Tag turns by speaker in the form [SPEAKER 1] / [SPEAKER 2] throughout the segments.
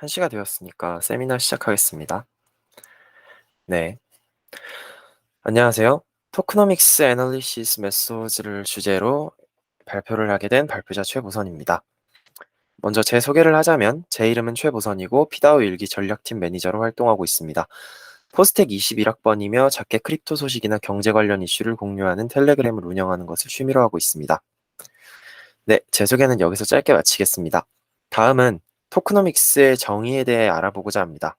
[SPEAKER 1] 1시가 되었으니까 세미나 시작하겠습니다. 네. 안녕하세요. 토크노믹스 애널리시스 메소드를 주제로 발표를 하게 된 발표자 최보선입니다. 먼저 제 소개를 하자면 제 이름은 최보선이고 피다오 일기 전략팀 매니저로 활동하고 있습니다. 포스텍 21학번이며 작게 크립토 소식이나 경제 관련 이슈를 공유하는 텔레그램을 운영하는 것을 취미로 하고 있습니다. 네, 제 소개는 여기서 짧게 마치겠습니다. 다음은 토크노믹스의 정의에 대해 알아보고자 합니다.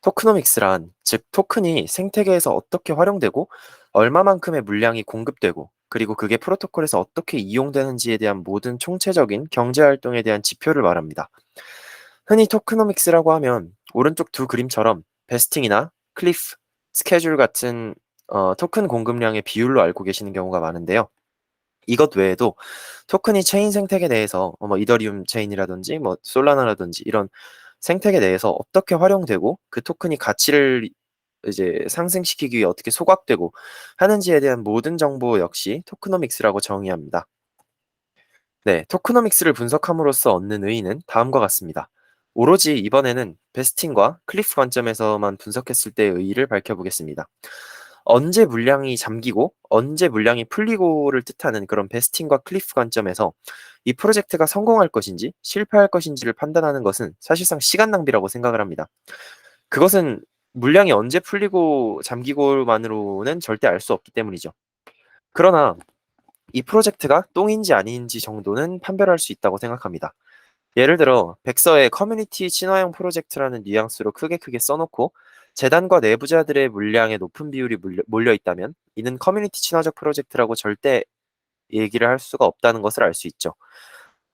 [SPEAKER 1] 토크노믹스란, 즉 토큰이 생태계에서 어떻게 활용되고 얼마만큼의 물량이 공급되고 그리고 그게 프로토콜에서 어떻게 이용되는지에 대한 모든 총체적인 경제 활동에 대한 지표를 말합니다. 흔히 토크노믹스라고 하면 오른쪽 두 그림처럼 베스팅이나 클리프, 스케줄 같은 토큰 공급량의 비율로 알고 계시는 경우가 많은데요. 이것 외에도 토큰이 체인 생태계 내에서 뭐 이더리움 체인이라든지 뭐 솔라나라든지 이런 생태계 내에서 어떻게 활용되고 그 토큰이 가치를 이제 상승시키기 위해 어떻게 소각되고 하는지에 대한 모든 정보 역시 토크노믹스라고 정의합니다. 네, 토크노믹스를 분석함으로써 얻는 의의는 다음과 같습니다. 오로지 이번에는 베스팅과 클리프 관점에서만 분석했을 때의 의의를 밝혀보겠습니다. 언제 물량이 잠기고 언제 물량이 풀리고를 뜻하는 그런 베스팅과 클리프 관점에서 이 프로젝트가 성공할 것인지 실패할 것인지를 판단하는 것은 사실상 시간 낭비라고 생각을 합니다. 그것은 물량이 언제 풀리고 잠기고만으로는 절대 알 수 없기 때문이죠. 그러나 이 프로젝트가 똥인지 아닌지 정도는 판별할 수 있다고 생각합니다. 예를 들어 백서에 커뮤니티 친화형 프로젝트라는 뉘앙스로 크게 써놓고 재단과 내부자들의 물량의 높은 비율이 몰려 있다면 이는 커뮤니티 친화적 프로젝트라고 절대 얘기를 할 수가 없다는 것을 알 수 있죠.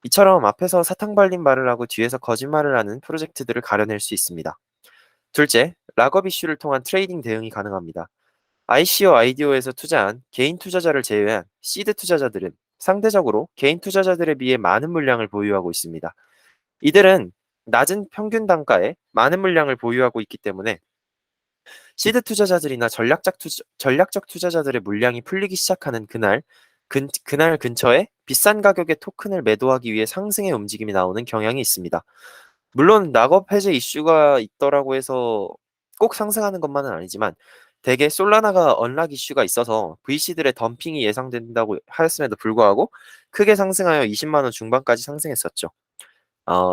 [SPEAKER 1] 이처럼 앞에서 사탕 발린 말을 하고 뒤에서 거짓말을 하는 프로젝트들을 가려낼 수 있습니다. 둘째, 락업 이슈를 통한 트레이딩 대응이 가능합니다. ICO, IDO에서 투자한 개인 투자자를 제외한 시드 투자자들은 상대적으로 개인 투자자들에 비해 많은 물량을 보유하고 있습니다. 이들은 낮은 평균 단가에 많은 물량을 보유하고 있기 때문에 시드 투자자들이나 전략적 투자자들의 물량이 풀리기 시작하는 그날 근처에 비싼 가격의 토큰을 매도하기 위해 상승의 움직임이 나오는 경향이 있습니다. 물론 낙업 해제 이슈가 있더라고 해서 꼭 상승하는 것만은 아니지만 대개 솔라나가 언락 이슈가 있어서 VC들의 덤핑이 예상된다고 하였음에도 불구하고 크게 상승하여 20만 원 중반까지 상승했었죠.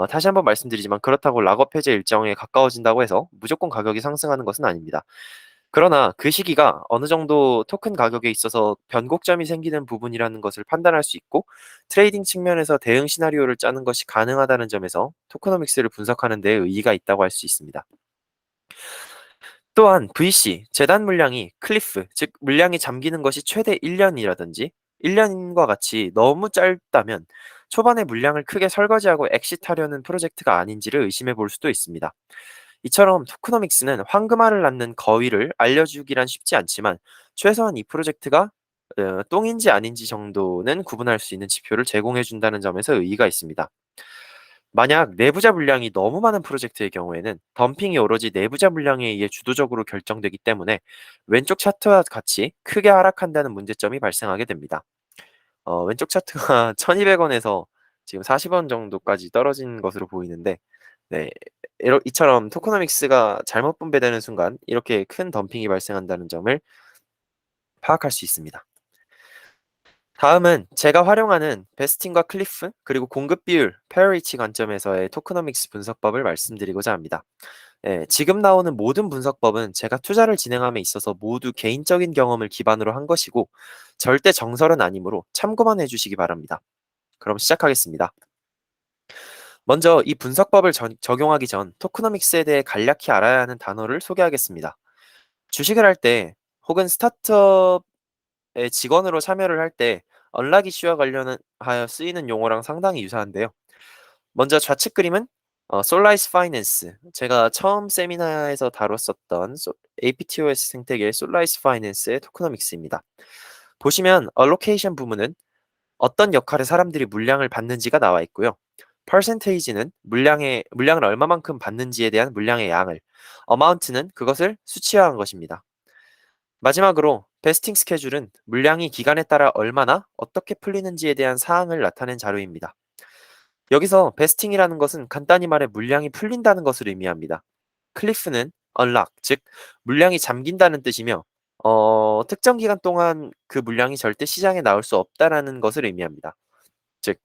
[SPEAKER 1] 다시 한번 말씀드리지만 그렇다고 락업 해제 일정에 가까워진다고 해서 무조건 가격이 상승하는 것은 아닙니다. 그러나 그 시기가 어느 정도 토큰 가격에 있어서 변곡점이 생기는 부분이라는 것을 판단할 수 있고 트레이딩 측면에서 대응 시나리오를 짜는 것이 가능하다는 점에서 토크노믹스를 분석하는 데 의의가 있다고 할 수 있습니다. 또한 VC, 재단 물량이 클리프, 즉 물량이 잠기는 것이 최대 1년이라든지 1년과 같이 너무 짧다면 초반에 물량을 크게 설거지하고 엑시트하려는 프로젝트가 아닌지를 의심해 볼 수도 있습니다. 이처럼 토크노믹스는 황금알을 낳는 거위를 알려주기란 쉽지 않지만 최소한 이 프로젝트가 똥인지 아닌지 정도는 구분할 수 있는 지표를 제공해 준다는 점에서 의의가 있습니다. 만약 내부자 물량이 너무 많은 프로젝트의 경우에는 덤핑이 오로지 내부자 물량에 의해 주도적으로 결정되기 때문에 왼쪽 차트와 같이 크게 하락한다는 문제점이 발생하게 됩니다. 왼쪽 차트가 1200원에서 지금 40원 정도까지 떨어진 것으로 보이는데 네, 이처럼 토크노믹스가 잘못 분배되는 순간 이렇게 큰 덤핑이 발생한다는 점을 파악할 수 있습니다. 다음은 제가 활용하는 베스팅과 클리프 그리고 공급 비율, 페어리치 관점에서의 토크노믹스 분석법을 말씀드리고자 합니다. 지금 나오는 모든 분석법은 제가 투자를 진행함에 있어서 모두 개인적인 경험을 기반으로 한 것이고 절대 정설은 아니므로 참고만 해주시기 바랍니다. 그럼 시작하겠습니다. 먼저 이 분석법을 적용하기 전 토크노믹스에 대해 간략히 알아야 하는 단어를 소개하겠습니다. 주식을 할 때 혹은 스타트업의 직원으로 참여를 할 때 언락 이슈와 관련하여 쓰이는 용어랑 상당히 유사한데요. 먼저 좌측 그림은 솔라이스 파이낸스, 제가 처음 세미나에서 다뤘었던 APTOS 생태계 솔라이스 파이낸스의 토크노믹스입니다. 보시면 allocation 부문은 어떤 역할의 사람들이 물량을 받는지가 나와 있고요. percentage는 물량을 얼마만큼 받는지에 대한 물량의 양을, amount는 그것을 수치화한 것입니다. 마지막으로 베스팅 스케줄은 물량이 기간에 따라 얼마나 어떻게 풀리는지에 대한 사항을 나타낸 자료입니다. 여기서 베스팅이라는 것은 간단히 말해 물량이 풀린다는 것을 의미합니다. 클리프는 unlock, 즉 물량이 잠긴다는 뜻이며 특정 기간 동안 그 물량이 절대 시장에 나올 수 없다라는 것을 의미합니다. 즉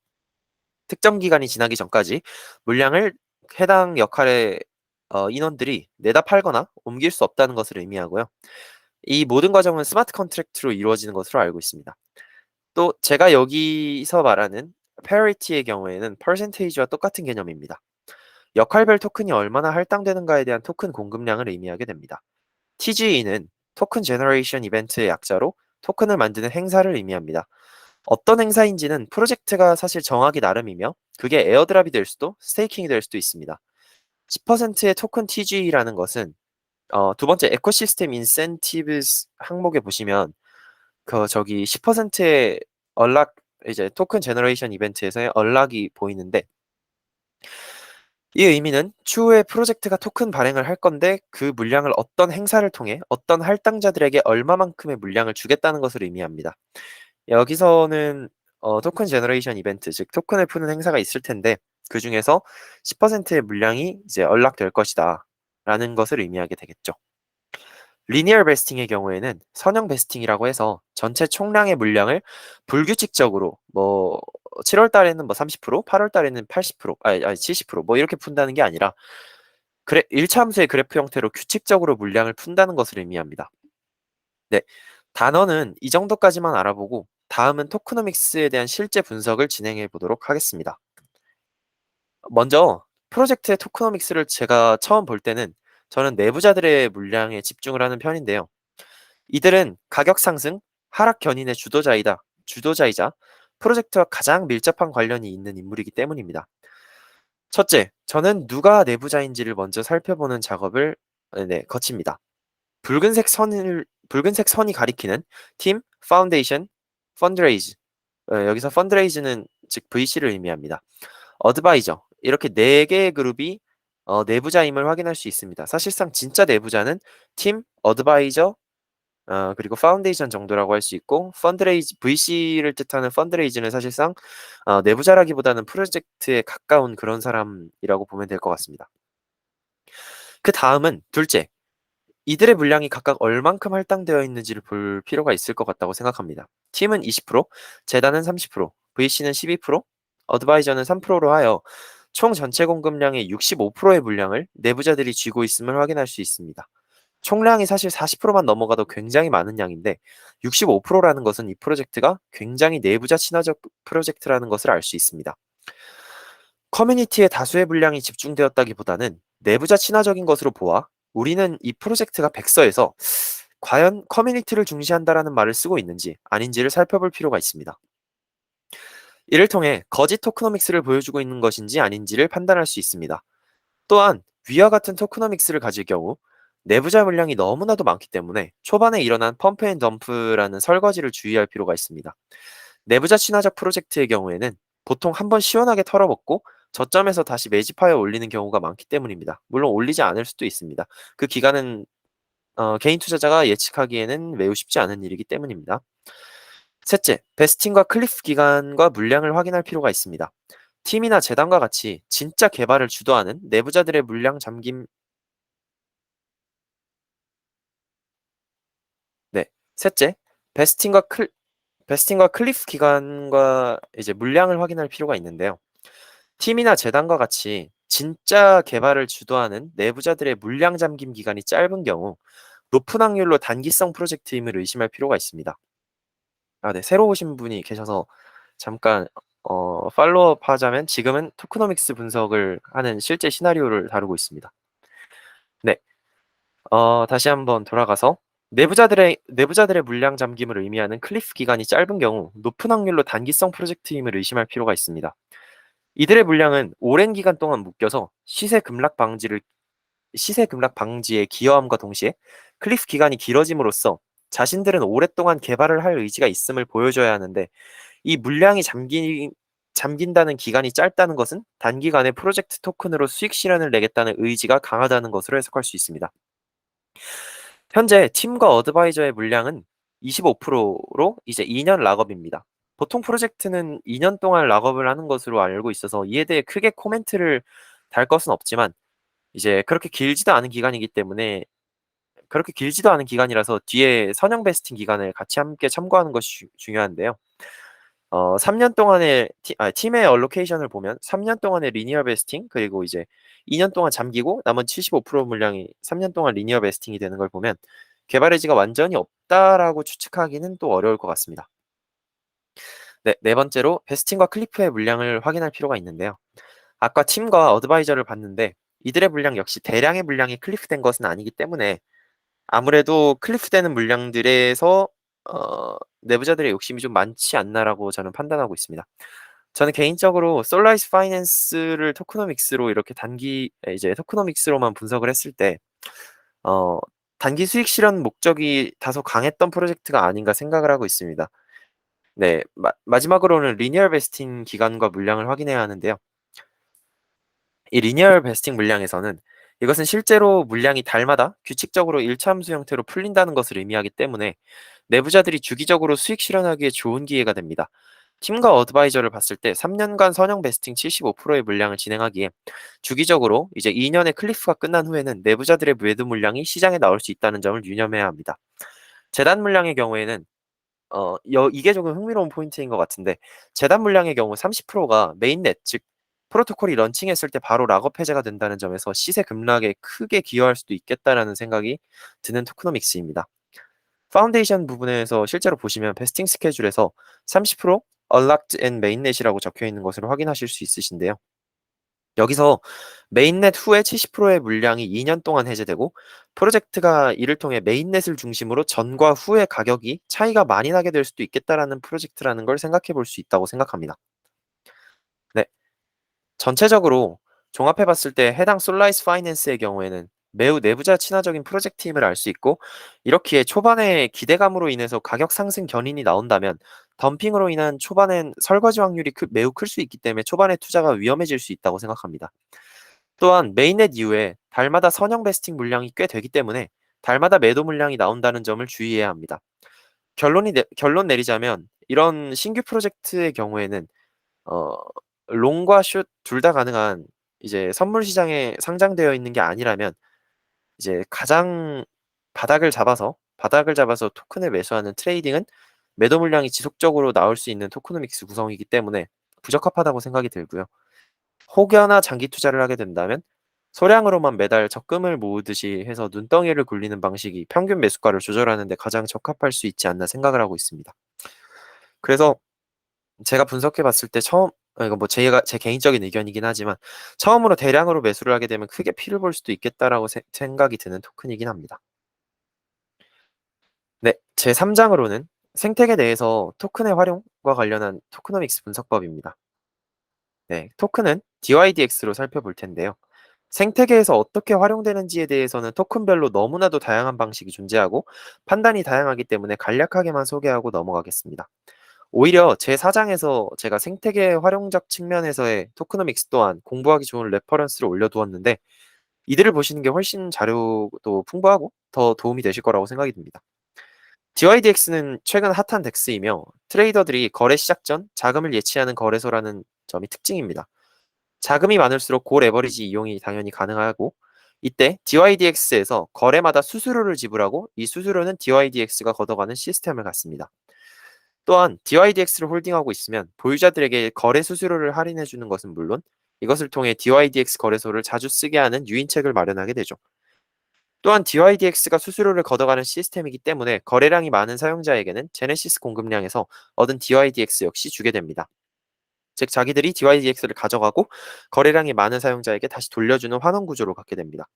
[SPEAKER 1] 특정 기간이 지나기 전까지 물량을 해당 역할의 인원들이 내다 팔거나 옮길 수 없다는 것을 의미하고요. 이 모든 과정은 스마트 컨트랙트로 이루어지는 것으로 알고 있습니다. 또 제가 여기서 말하는 parity의 경우에는 percentage와 똑같은 개념입니다. 역할별 토큰이 얼마나 할당되는가에 대한 토큰 공급량을 의미하게 됩니다. TGE는 토큰 제너레이션 이벤트의 약자로 토큰을 만드는 행사를 의미합니다. 어떤 행사인지는 프로젝트가 사실 정하기 나름이며 그게 에어드랍이 될 수도 스테이킹이 될 수도 있습니다. 10%의 토큰 TGE라는 것은 두 번째 에코시스템 인센티브스 항목에 보시면 저기 10%의 언락 이제 토큰 제너레이션 이벤트에서의 언락이 보이는데 이 의미는 추후에 프로젝트가 토큰 발행을 할 건데 그 물량을 어떤 행사를 통해 어떤 할당자들에게 얼마만큼의 물량을 주겠다는 것을 의미합니다. 여기서는 토큰 제너레이션 이벤트, 즉 토큰을 푸는 행사가 있을 텐데 그중에서 10%의 물량이 이제 언락될 것이다 라는 것을 의미하게 되겠죠. 리니얼 베스팅의 경우에는 선형 베스팅이라고 해서 전체 총량의 물량을 불규칙적으로 뭐 7월 달에는 뭐 30%, 8월 달에는 80%, 아니 70%뭐 이렇게 푼다는 게 아니라 일차함수의 그래프 형태로 규칙적으로 물량을 푼다는 것을 의미합니다. 네, 단어는 이 정도까지만 알아보고 다음은 토크노믹스에 대한 실제 분석을 진행해 보도록 하겠습니다. 먼저 프로젝트의 토크노믹스를 제가 처음 볼 때는 저는 내부자들의 물량에 집중을 하는 편인데요. 이들은 가격 상승, 하락 견인의 주도자이자 프로젝트와 가장 밀접한 관련이 있는 인물이기 때문입니다. 첫째, 저는 누가 내부자인지를 먼저 살펴보는 작업을 거칩니다. 붉은색 선이 가리키는 팀, 파운데이션, 펀드레이즈. 여기서 펀드레이즈는 즉 VC를 의미합니다. 어드바이저. 이렇게 네 개의 그룹이 내부자임을 확인할 수 있습니다. 사실상 진짜 내부자는 팀, 어드바이저, 그리고 파운데이션 정도라고 할 수 있고 펀드레이즈 VC를 뜻하는 펀드레이즈는 사실상 내부자라기보다는 프로젝트에 가까운 그런 사람이라고 보면 될 것 같습니다. 그 다음은 둘째, 이들의 물량이 각각 얼만큼 할당되어 있는지를 볼 필요가 있을 것 같다고 생각합니다. 팀은 20%, 재단은 30%, VC는 12%, 어드바이저는 3%로 하여 총 전체 공급량의 65%의 물량을 내부자들이 쥐고 있음을 확인할 수 있습니다. 총량이 사실 40%만 넘어가도 굉장히 많은 양인데 65%라는 것은 이 프로젝트가 굉장히 내부자 친화적 프로젝트라는 것을 알 수 있습니다. 커뮤니티에 다수의 물량이 집중되었다기보다는 내부자 친화적인 것으로 보아 우리는 이 프로젝트가 백서에서 과연 커뮤니티를 중시한다라는 말을 쓰고 있는지 아닌지를 살펴볼 필요가 있습니다. 이를 통해 거짓 토크노믹스를 보여주고 있는 것인지 아닌지를 판단할 수 있습니다. 또한 위와 같은 토크노믹스를 가질 경우 내부자 물량이 너무나도 많기 때문에 초반에 일어난 펌프 앤 덤프라는 설거지를 주의할 필요가 있습니다. 내부자 친화적 프로젝트의 경우에는 보통 한번 시원하게 털어먹고 저점에서 다시 매집하여 올리는 경우가 많기 때문입니다. 물론 올리지 않을 수도 있습니다. 그 기간은 개인 투자자가 예측하기에는 매우 쉽지 않은 일이기 때문입니다. 셋째, 베스팅과 클리프 기간과 물량을 확인할 필요가 있습니다. 팀이나 재단과 같이 진짜 개발을 주도하는 내부자들의 물량 잠김 네. 셋째, 베스팅과 클 베스팅과 클리프 기간과 이제 물량을 확인할 필요가 있는데요. 팀이나 재단과 같이 진짜 개발을 주도하는 내부자들의 물량 잠김 기간이 짧은 경우 높은 확률로 단기성 프로젝트임을 의심할 필요가 있습니다. 네. 새로 오신 분이 계셔서 잠깐 팔로우업 하자면 지금은 토크노믹스 분석을 하는 실제 시나리오를 다루고 있습니다. 네. 다시 한번 돌아가서 내부자들의 물량 잠김을 의미하는 클리프 기간이 짧은 경우 높은 확률로 단기성 프로젝트임을 의심할 필요가 있습니다. 이들의 물량은 오랜 기간 동안 묶여서 시세 급락 방지에 기여함과 동시에 클리프 기간이 길어짐으로써 자신들은 오랫동안 개발을 할 의지가 있음을 보여줘야 하는데 이 물량이 잠긴다는 기간이 짧다는 것은 단기간에 프로젝트 토큰으로 수익 실현을 내겠다는 의지가 강하다는 것으로 해석할 수 있습니다. 현재 팀과 어드바이저의 물량은 25%로 이제 2년 락업입니다. 보통 프로젝트는 2년 동안 락업을 하는 것으로 알고 있어서 이에 대해 크게 코멘트를 달 것은 없지만, 이제 그렇게 길지도 않은 기간이라서 뒤에 선형 베스팅 기간을 같이 함께 참고하는 것이 중요한데요. 3년 동안의 팀의 얼로케이션을 보면 3년 동안의 리니어 베스팅, 그리고 이제 2년 동안 잠기고 나머지 75% 물량이 3년 동안 리니어 베스팅이 되는 걸 보면 개발 의지가 완전히 없다라고 추측하기는 또 어려울 것 같습니다. 네, 네 번째로 베스팅과 클리프의 물량을 확인할 필요가 있는데요. 아까 팀과 어드바이저를 봤는데 이들의 물량 역시 대량의 물량이 클리프된 것은 아니기 때문에 아무래도 클리프되는 물량들에서 내부자들의 욕심이 좀 많지 않나라고 저는 판단하고 있습니다. 저는 개인적으로 솔라이스 파이낸스를 토크노믹스로 이렇게 이제 토크노믹스로만 분석을 했을 때 어 단기 수익 실현 목적이 다소 강했던 프로젝트가 아닌가 생각을 하고 있습니다. 네. 마지막으로는 리니얼 베스팅 기간과 물량을 확인해야 하는데요. 이 리니얼 베스팅 물량에서는 이것은 실제로 물량이 달마다 규칙적으로 일차함수 형태로 풀린다는 것을 의미하기 때문에 내부자들이 주기적으로 수익 실현하기에 좋은 기회가 됩니다. 팀과 어드바이저를 봤을 때 3년간 선형 베스팅 75%의 물량을 진행하기에 주기적으로 이제 2년의 클리프가 끝난 후에는 내부자들의 매도 물량이 시장에 나올 수 있다는 점을 유념해야 합니다. 재단 물량의 경우에는 이게 조금 흥미로운 포인트인 것 같은데, 재단 물량의 경우 30%가 메인넷, 즉 프로토콜이 런칭했을 때 바로 락업 해제가 된다는 점에서 시세 급락에 크게 기여할 수도 있겠다라는 생각이 드는 토크노믹스입니다. 파운데이션 부분에서 실제로 보시면 베스팅 스케줄에서 30% Unlocked and Mainnet이라고 적혀 있는 것을 확인하실 수 있으신데요. 여기서 메인넷 후에 70%의 물량이 2년 동안 해제되고, 프로젝트가 이를 통해 메인넷을 중심으로 전과 후의 가격이 차이가 많이 나게 될 수도 있겠다라는 프로젝트라는 걸 생각해 볼 수 있다고 생각합니다. 네. 전체적으로 종합해 봤을 때 해당 솔라이스 파이낸스의 경우에는 매우 내부자 친화적인 프로젝트임을 알 수 있고, 이렇기에 초반에 기대감으로 인해서 가격 상승 견인이 나온다면 덤핑으로 인한 초반엔 설거지 확률이 매우 클 수 있기 때문에 초반에 투자가 위험해질 수 있다고 생각합니다. 또한 메인넷 이후에 달마다 선형 베스팅 물량이 꽤 되기 때문에 달마다 매도 물량이 나온다는 점을 주의해야 합니다. 결론 내리자면 이런 신규 프로젝트의 경우에는 어 롱과 숏 둘 다 가능한, 이제 선물 시장에 상장되어 있는 게 아니라면 이제 가장 바닥을 잡아서 토큰을 매수하는 트레이딩은 매도 물량이 지속적으로 나올 수 있는 토크노믹스 구성이기 때문에 부적합하다고 생각이 들고요. 혹여나 장기 투자를 하게 된다면 소량으로만 매달 적금을 모으듯이 해서 눈덩이를 굴리는 방식이 평균 매수가를 조절하는 데 가장 적합할 수 있지 않나 생각을 하고 있습니다. 그래서 제가 분석해 봤을 때 이거 뭐 제 개인적인 의견이긴 하지만 처음으로 대량으로 매수를 하게 되면 크게 피를 볼 수도 있겠다라고 생각이 드는 토큰이긴 합니다. 네. 제 3 장으로는 생태계 내에서 토큰의 활용과 관련한 토크노믹스 분석법입니다. 네. 토큰은 DYDX로 살펴볼 텐데요. 생태계에서 어떻게 활용되는지에 대해서는 토큰별로 너무나도 다양한 방식이 존재하고 판단이 다양하기 때문에 간략하게만 소개하고 넘어가겠습니다. 오히려 제 4장에서 제가 생태계 활용적 측면에서의 토크노믹스 또한 공부하기 좋은 레퍼런스를 올려두었는데, 이들을 보시는 게 훨씬 자료도 풍부하고 더 도움이 되실 거라고 생각이 듭니다. DYDX는 최근 핫한 덱스이며 트레이더들이 거래 시작 전 자금을 예치하는 거래소라는 점이 특징입니다. 자금이 많을수록 고레버리지 이용이 당연히 가능하고, 이때 DYDX에서 거래마다 수수료를 지불하고 이 수수료는 DYDX가 걷어가는 시스템을 갖습니다. 또한 DYDX를 홀딩하고 있으면 보유자들에게 거래 수수료를 할인해 주는 것은 물론 이것을 통해 DYDX 거래소를 자주 쓰게 하는 유인책을 마련하게 되죠. 또한 DYDX가 수수료를 걷어가는 시스템이기 때문에 거래량이 많은 사용자에게는 제네시스 공급량에서 얻은 DYDX 역시 주게 됩니다. 즉 자기들이 DYDX를 가져가고 거래량이 많은 사용자에게 다시 돌려주는 환원 구조로 갖게 됩니다.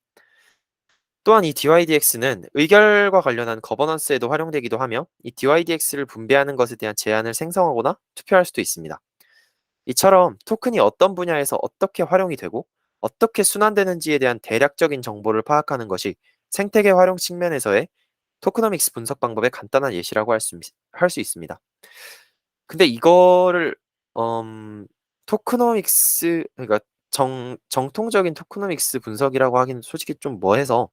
[SPEAKER 1] 또한 이 DYDX는 의결과 관련한 거버넌스에도 활용되기도 하며 이 DYDX를 분배하는 것에 대한 제안을 생성하거나 투표할 수도 있습니다. 이처럼 토큰이 어떤 분야에서 어떻게 활용이 되고 어떻게 순환되는지에 대한 대략적인 정보를 파악하는 것이 생태계 활용 측면에서의 토크노믹스 분석 방법의 간단한 예시라고 할 수 있습니다. 근데 이거를 그러니까 정통적인 토크노믹스 분석이라고 하기는 솔직히 좀 뭐해서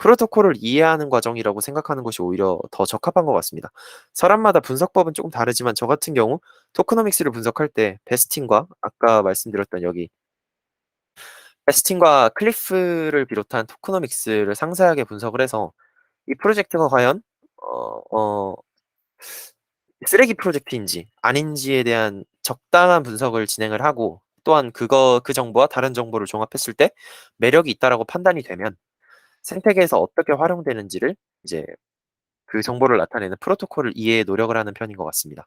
[SPEAKER 1] 프로토콜을 이해하는 과정이라고 생각하는 것이 오히려 더 적합한 것 같습니다. 사람마다 분석법은 조금 다르지만 저 같은 경우 토크노믹스를 분석할 때 베스틴과 아까 말씀드렸던 여기 베스틴과 클리프를 비롯한 토크노믹스를 상세하게 분석을 해서 이 프로젝트가 과연 어 어 쓰레기 프로젝트인지 아닌지에 대한 적당한 분석을 진행을 하고 또한 그 정보와 다른 정보를 종합했을 때 매력이 있다라고 판단이 되면 생태계에서 어떻게 활용되는지를 이제 그 정보를 나타내는 프로토콜을 이해에 노력을 하는 편인 것 같습니다.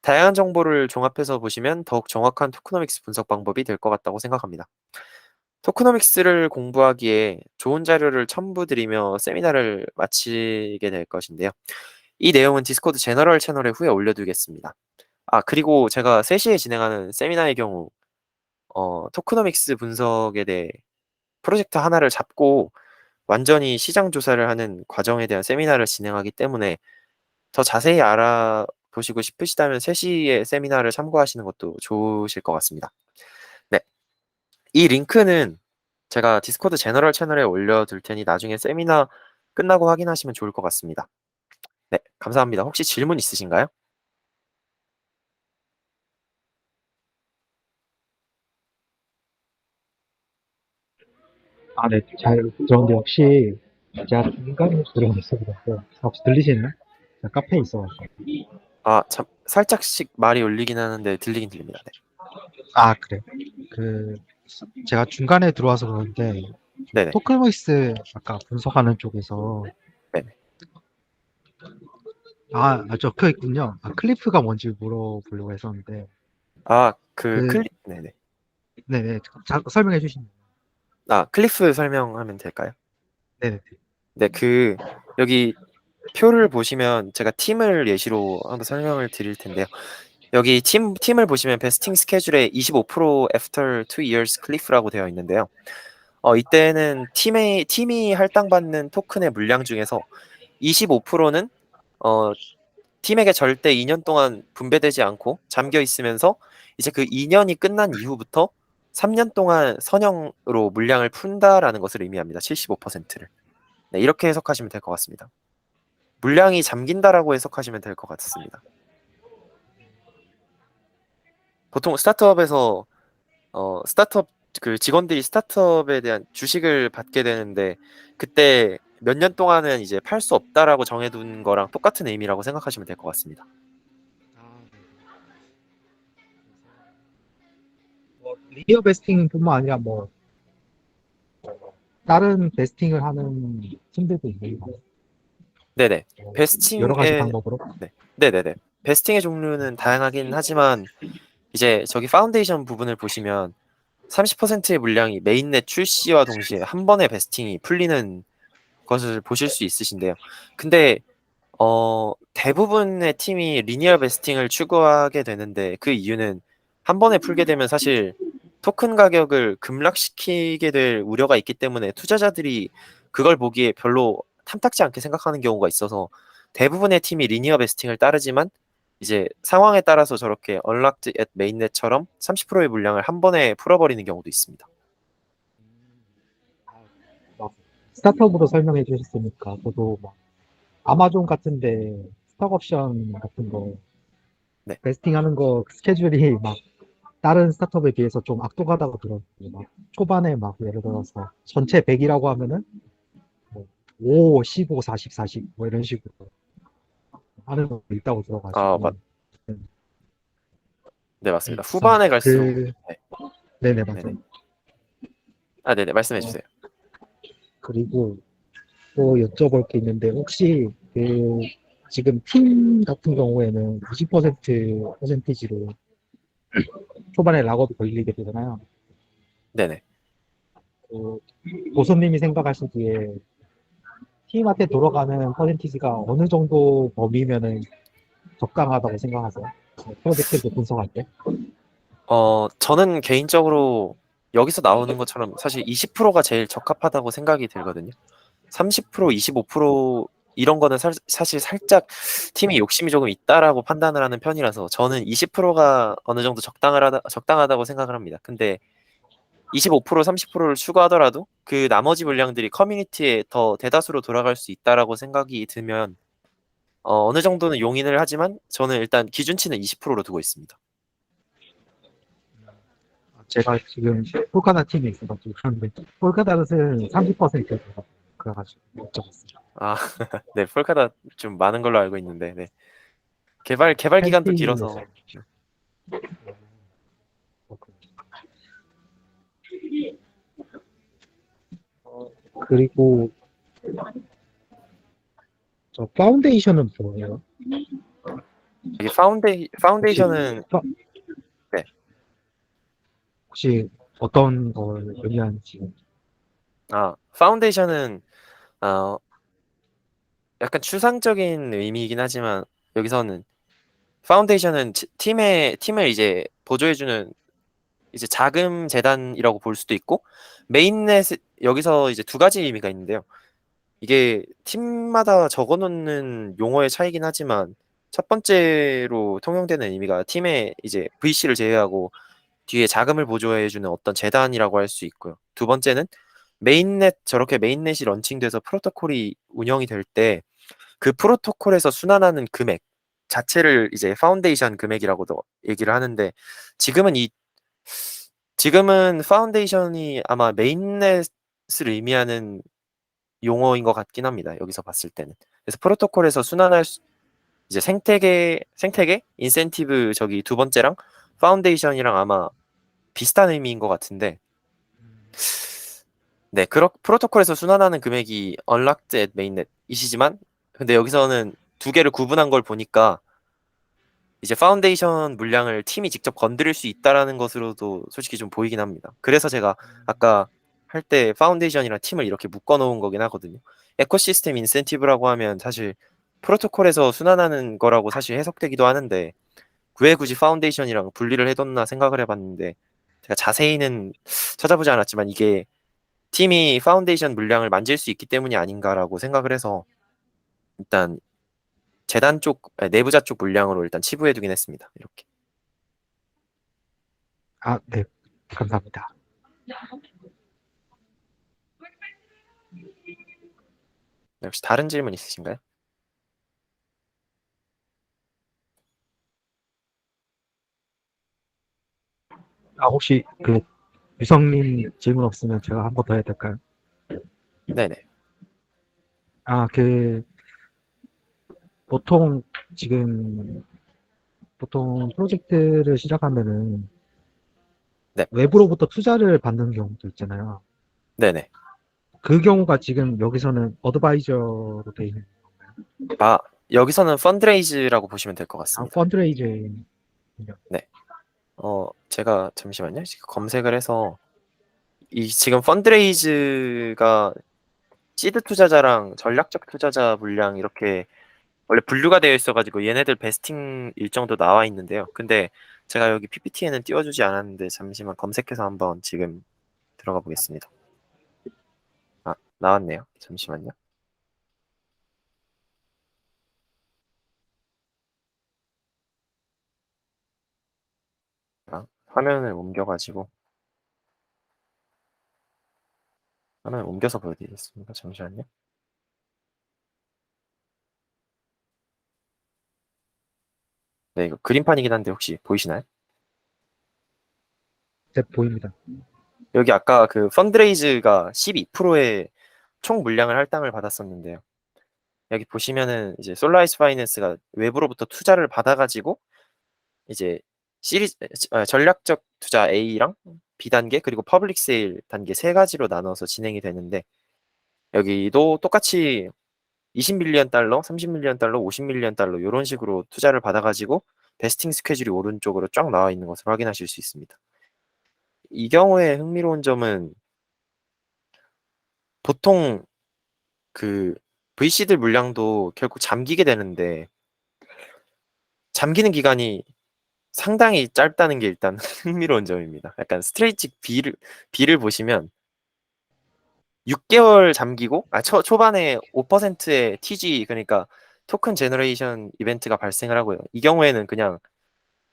[SPEAKER 1] 다양한 정보를 종합해서 보시면 더욱 정확한 토크노믹스 분석 방법이 될 것 같다고 생각합니다. 토크노믹스를 공부하기에 좋은 자료를 첨부드리며 세미나를 마치게 될 것인데요. 이 내용은 디스코드 제너럴 채널에 후에 올려두겠습니다. 그리고 제가 3시에 진행하는 세미나의 경우 토크노믹스 분석에 대해 프로젝트 하나를 잡고 완전히 시장 조사를 하는 과정에 대한 세미나를 진행하기 때문에 더 자세히 알아보시고 싶으시다면 3시에 세미나를 참고하시는 것도 좋으실 것 같습니다. 네. 이 링크는 제가 디스코드 제너럴 채널에 올려둘 테니 나중에 세미나 끝나고 확인하시면 좋을 것 같습니다. 네. 감사합니다. 혹시 질문 있으신가요?
[SPEAKER 2] 아, 네, 잘 들었는데 혹시 제가 중간에 들어갔어 그랬어요. 혹시 들리시나요? 제가 카페에 있어가지고.
[SPEAKER 1] 참 살짝씩 말이 울리긴 하는데 들리긴 들립니다. 네.
[SPEAKER 2] 아, 그래. 그 제가 중간에 들어와서 그러는데
[SPEAKER 1] 네네.
[SPEAKER 2] 토크노믹스 아까 분석하는 쪽에서
[SPEAKER 1] 네네.
[SPEAKER 2] 저 있군요. 클리프가 뭔지 물어보려고 했었는데 그
[SPEAKER 1] 네네.
[SPEAKER 2] 네네 설명해 주시면.
[SPEAKER 1] 클리프 설명하면 될까요?
[SPEAKER 2] 네네.
[SPEAKER 1] 네, 여기 표를 보시면 제가 팀을 예시로 한번 설명을 드릴 텐데요. 여기 팀을 보시면 베스팅 스케줄에 25% after 2 years 클리프라고 되어 있는데요. 이때는 팀이 할당받는 토큰의 물량 중에서 25%는 팀에게 절대 2년 동안 분배되지 않고 잠겨 있으면서 이제 그 2년이 끝난 이후부터 3년 동안 선형으로 물량을 푼다라는 것을 의미합니다. 75%를. 네, 이렇게 해석하시면 될 것 같습니다. 물량이 잠긴다라고 해석하시면 될 것 같습니다. 보통 스타트업에서 스타트업 그 직원들이 스타트업에 대한 주식을 받게 되는데 그때 몇 년 동안은 이제 팔 수 없다라고 정해둔 거랑 똑같은 의미라고 생각하시면 될 것 같습니다.
[SPEAKER 2] 리니어 베스팅뿐만 아니라 다른 베스팅을 하는 팀들도 있는 거
[SPEAKER 1] 네네.
[SPEAKER 2] 여러 가지
[SPEAKER 1] 베스팅의
[SPEAKER 2] 방법으로.
[SPEAKER 1] 네. 네네네. 베스팅의 종류는 다양하긴 하지만 이제 저기 파운데이션 부분을 보시면 30%의 물량이 메인넷 출시와 동시에 한 번에 베스팅이 풀리는 것을 보실 수 있으신데요. 근데 대부분의 팀이 리니어 베스팅을 추구하게 되는데 그 이유는 한 번에 풀게 되면 사실 토큰 가격을 급락시키게 될 우려가 있기 때문에 투자자들이 그걸 보기에 별로 탐탁지 않게 생각하는 경우가 있어서 대부분의 팀이 리니어 베스팅을 따르지만 이제 상황에 따라서 저렇게 언락드 앳 메인넷처럼 30%의 물량을 한 번에 풀어버리는 경우도 있습니다.
[SPEAKER 2] 막 스타트업으로 설명해 주셨으니까 저도 아마존 같은데 스톡옵션 같은 거
[SPEAKER 1] 네.
[SPEAKER 2] 베스팅하는 거 스케줄이 다른 스타트업에 비해서 좀 악독하다고 들었어요. 초반에 예를 들어서 전체 100이라고 하면은 뭐 5, 15, 40, 40 이런 식으로 하는 거 있다고
[SPEAKER 1] 아, 맞,
[SPEAKER 2] 들어가지고.
[SPEAKER 1] 네, 맞습니다.
[SPEAKER 2] 그래서
[SPEAKER 1] 후반에 갈수록, 네,
[SPEAKER 2] 네네
[SPEAKER 1] 네네.
[SPEAKER 2] 맞아요.
[SPEAKER 1] 네네, 말씀해 주세요.
[SPEAKER 2] 그리고 또 여쭤볼 게 있는데 혹시 지금 팀 같은 경우에는 20% 퍼센티지로 초반에 락업이 걸리게 되잖아요.
[SPEAKER 1] 네네.
[SPEAKER 2] 그 보수님이 생각하시기에 팀한테 돌아가는 퍼센티지가 어느 정도 범위면은 적당하다고 생각하세요? 프로젝트를 분석할 때?
[SPEAKER 1] 저는 개인적으로 여기서 나오는 것처럼 사실 20%가 제일 적합하다고 생각이 들거든요. 30%, 25% 이런 거는 사실 살짝 팀이 욕심이 조금 있다라고 판단을 하는 편이라서 저는 20%가 어느 정도 적당하다고 생각을 합니다. 근데 25% 30%를 추가하더라도 그 나머지 물량들이 커뮤니티에 더 대다수로 돌아갈 수 있다라고 생각이 들면 어느 정도는 용인을 하지만 저는 일단 기준치는 20%로 두고 있습니다.
[SPEAKER 2] 제가 지금 폴카다 팀에 있어가지고 그런데 폴카다는 30%가 그래가지고 여쭤봤어요.
[SPEAKER 1] 아, 네, 폴카다 좀 많은 걸로 알고 있는데, 네. 개발 기간도
[SPEAKER 2] 팬페이에서
[SPEAKER 1] 길어서. 네.
[SPEAKER 2] 그리고 저 파운데이션은 뭐예요?
[SPEAKER 1] 이게
[SPEAKER 2] 혹시
[SPEAKER 1] 파운데이션은,
[SPEAKER 2] 파-
[SPEAKER 1] 네.
[SPEAKER 2] 혹시 어떤 걸 의미하는지.
[SPEAKER 1] 파운데이션은, 어, 약간 추상적인 의미이긴 하지만, 여기서는, 파운데이션은 팀을 이제 보조해주는 이제 자금 재단이라고 볼 수도 있고, 메인넷, 여기서 이제 두 가지 의미가 있는데요. 이게 팀마다 적어 놓는 용어의 차이긴 하지만, 첫 번째로 통용되는 의미가 팀의 이제 VC를 제외하고 뒤에 자금을 보조해주는 어떤 재단이라고 할 수 있고요. 두 번째는 저렇게 메인넷이 런칭돼서 프로토콜이 운영이 될 때 그 프로토콜에서 순환하는 금액 자체를 이제 파운데이션 금액이라고도 얘기를 하는데 지금은 이 지금은 파운데이션이 아마 메인넷을 의미하는 용어인 것 같긴 합니다. 여기서 봤을 때는. 그래서 프로토콜에서 이제 생태계, 인센티브 저기 두 번째랑 파운데이션이랑 아마 비슷한 의미인 것 같은데, 네, 프로토콜에서 순환하는 금액이 unlocked at mainnet이시지만, 근데 여기서는 두 개를 구분한 걸 보니까 이제 파운데이션 물량을 팀이 직접 건드릴 수 있다라는 것으로도 솔직히 좀 보이긴 합니다. 그래서 제가 아까 할 때 파운데이션이랑 팀을 이렇게 묶어 놓은 거긴 하거든요. 에코시스템 인센티브라고 하면 사실 프로토콜에서 순환하는 거라고 사실 해석되기도 하는데 왜 굳이 파운데이션이랑 분리를 해뒀나 생각을 해봤는데 제가 자세히는 찾아보지 않았지만 이게 팀이 파운데이션 물량을 만질 수 있기 때문이 아닌가라고 생각을 해서 일단 내부자 쪽 물량으로 일단 치부해두긴 했습니다. 이렇게.
[SPEAKER 2] 아, 네, 감사합니다.
[SPEAKER 1] 네, 혹시 다른 질문 있으신가요?
[SPEAKER 2] 아, 혹시 그 유성님 질문 없으면 제가 한 번 더 해야 될까요?
[SPEAKER 1] 네네.
[SPEAKER 2] 아, 그 보통 지금 보통 프로젝트를 시작하면은
[SPEAKER 1] 네.
[SPEAKER 2] 외부로부터 투자를 받는 경우도 있잖아요.
[SPEAKER 1] 네네.
[SPEAKER 2] 그 경우가 지금 여기서는 어드바이저로 돼 있는,
[SPEAKER 1] 아, 여기서는 펀드레이즈라고 보시면 될 것
[SPEAKER 2] 아,
[SPEAKER 1] 같습니다.
[SPEAKER 2] 펀드레이징.
[SPEAKER 1] 네. 제가 잠시만요. 지금 검색을 해서 지금 펀드레이즈가 시드 투자자랑 전략적 투자자 물량 이렇게 원래 분류가 되어 있어가지고 얘네들 베스팅 일정도 나와 있는데요. 근데 제가 여기 PPT에는 띄워주지 않았는데 잠시만 검색해서 한번 지금 들어가 보겠습니다. 아, 나왔네요. 잠시만요. 화면을 옮겨가지고 화면을 옮겨서 보여드리겠습니다. 잠시만요. 네, 이거 그림판이긴 한데 혹시 보이시나요?
[SPEAKER 2] 네, 보입니다.
[SPEAKER 1] 여기 아까 그 펀드레이즈가 12%의 총 물량을 할당을 받았었는데요. 여기 보시면은 이제 솔라이스 파이낸스가 외부로부터 투자를 받아가지고 이제 전략적 투자 A랑 B 단계 그리고 퍼블릭 세일 단계 세 가지로 나눠서 진행이 되는데 여기도 똑같이 20밀리언 달러, 30밀리언 달러, 50밀리언 달러 이런 식으로 투자를 받아가지고 베스팅 스케줄이 오른쪽으로 쫙 나와 있는 것을 확인하실 수 있습니다. 이 경우에 흥미로운 점은 보통 그 VC들 물량도 결국 잠기게 되는데 잠기는 기간이 상당히 짧다는 게 일단 흥미로운 점입니다. 약간 스트레이직 B를 보시면 6개월 잠기고 초반에 5%의 TG 그러니까 토큰 제너레이션 이벤트가 발생을 하고요. 이 경우에는 그냥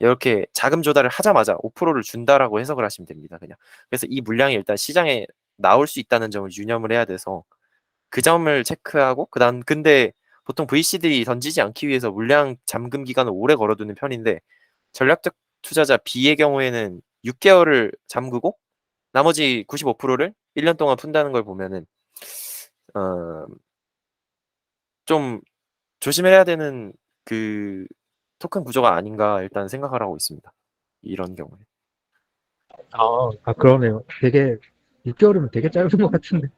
[SPEAKER 1] 이렇게 자금 조달을 하자마자 5%를 준다라고 해석을 하시면 됩니다. 그냥. 그래서 이 물량이 일단 시장에 나올 수 있다는 점을 유념을 해야 돼서 그 점을 체크하고 그다음 근데 보통 VC들이 던지지 않기 위해서 물량 잠금 기간을 오래 걸어두는 편인데 전략적 투자자 B의 경우에는 6개월을 잠그고 나머지 95%를 1년 동안 푼다는 걸 보면은 어, 좀 조심해야 되는 그 토큰 구조가 아닌가 일단 생각을 하고 있습니다. 이런 경우에.
[SPEAKER 2] 그러네요. 되게 6개월이면 되게 짧은 것 같은데.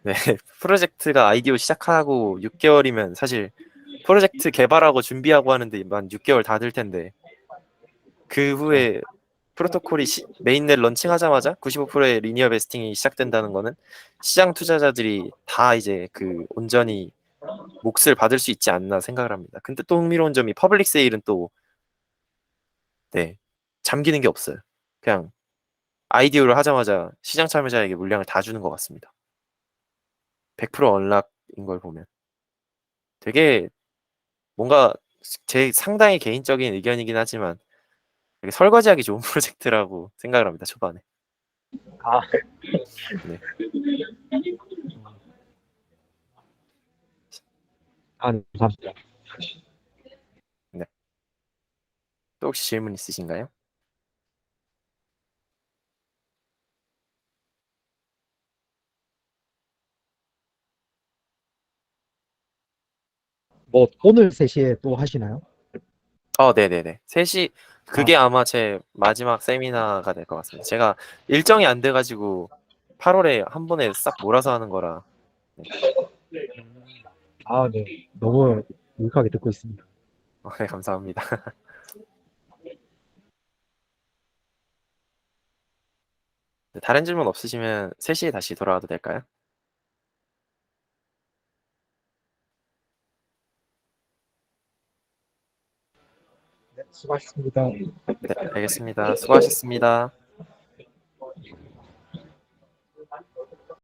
[SPEAKER 1] 네, 프로젝트가 아이디어 시작하고 6개월이면 사실 프로젝트 개발하고 준비하고 하는데 만 6개월 다 될 텐데 그 후에 프로토콜이 메인넷 런칭하자마자 95%의 리니어 베스팅이 시작된다는 거는 시장 투자자들이 다 이제 그 온전히 몫을 받을 수 있지 않나 생각을 합니다. 근데 또 흥미로운 점이 퍼블릭 세일은 또 네, 잠기는 게 없어요. 그냥 아이디어를 하자마자 시장 참여자에게 물량을 다 주는 것 같습니다. 100% 언락인 걸 보면 되게 뭔가 제 상당히 개인적인 의견이긴 하지만 되게 설거지하기 좋은 프로젝트라고 생각을 합니다. 초반에.
[SPEAKER 2] 아,
[SPEAKER 1] 네.
[SPEAKER 2] 네, 감사합니다.
[SPEAKER 1] 네. 또 혹시 질문 있으신가요?
[SPEAKER 2] 뭐, 오늘 3시에 또 하시나요?
[SPEAKER 1] 네네네. 3시,
[SPEAKER 2] 아,
[SPEAKER 1] 그게 아마 제 마지막 세미나가 될 것 같습니다. 제가 일정이 안 돼가지고 8월에 한 번에 싹 몰아서 하는 거라. 네,
[SPEAKER 2] 네. 너무 유익하게 듣고 있습니다.
[SPEAKER 1] 네, 감사합니다. 네, 다른 질문 없으시면 3시에 다시 돌아와도 될까요?
[SPEAKER 2] 네, 수고하셨습니다.
[SPEAKER 1] 네, 알겠습니다. 수고하셨습니다.